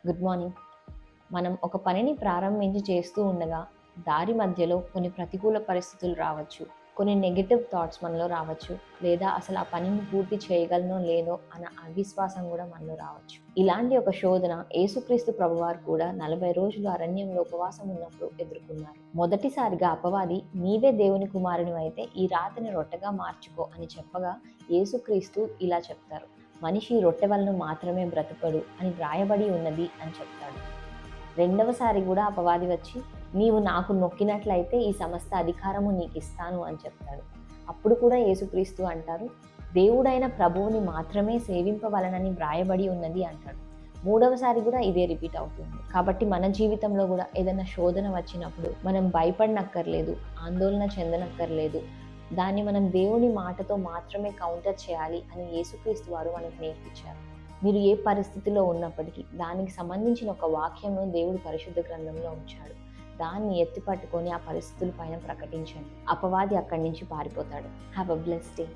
Good morning. మనం ఒక పనిని ప్రారంభించి చేస్తూ ఉండగా దారి మధ్యలో కొన్ని ప్రతికూల పరిస్థితులు రావచ్చు. కొన్ని నెగెటివ్ థాట్స్ మనలో రావచ్చు. లేదా అసలు ఆ పనిని పూర్తి చేయగలనో లేదో అన్న అవిశ్వాసం కూడా మనలో రావచ్చు. ఇలాంటి ఒక శోధన యేసుక్రీస్తు ప్రభువారు కూడా 40 రోజులు అరణ్యంలో ఉపవాసం ఉన్నప్పుడు ఎదుర్కొన్నారు. మొదటిసారిగా అపవాది నీవే దేవుని కుమారునివి అయితే ఈ రాతిని రొట్టెగా మార్చుకో అని చెప్పగా యేసుక్రీస్తు ఇలా చెప్తారు, మనిషి రొట్టె వలన మాత్రమే బ్రతుకడు అని వ్రాయబడి ఉన్నది అని చెప్తాడు. రెండవసారి కూడా అపవాది వచ్చి నీవు నాకు మొక్కినట్లయితే ఈ సమస్త అధికారము నీకు ఇస్తాను అని చెప్తాడు. అప్పుడు కూడా యేసుక్రీస్తు అంటారు, దేవుడైన ప్రభువుని మాత్రమే సేవింపవలనని వ్రాయబడి ఉన్నది అంటాడు. మూడవసారి కూడా ఇదే రిపీట్ అవుతుంది. కాబట్టి మన జీవితంలో కూడా ఏదైనా శోధన వచ్చినప్పుడు మనం భయపడనక్కర్లేదు, ఆందోళన చెందనక్కర్లేదు. దాన్ని మనం దేవుని మాటతో మాత్రమే కౌంటర్ చేయాలి అని యేసుక్రీస్తు వారు మనకు నేర్పించారు. మీరు ఏ పరిస్థితిలో ఉన్నప్పటికీ దానికి సంబంధించిన ఒక వాక్యంను దేవుడు పరిశుద్ధ గ్రంథంలో ఉంచాడు. దాన్ని ఎత్తి పట్టుకొని ఆ పరిస్థితుల పైన ప్రకటించండి. అపవాది అక్కడి నుంచి పారిపోతాడు. Have a blessed day.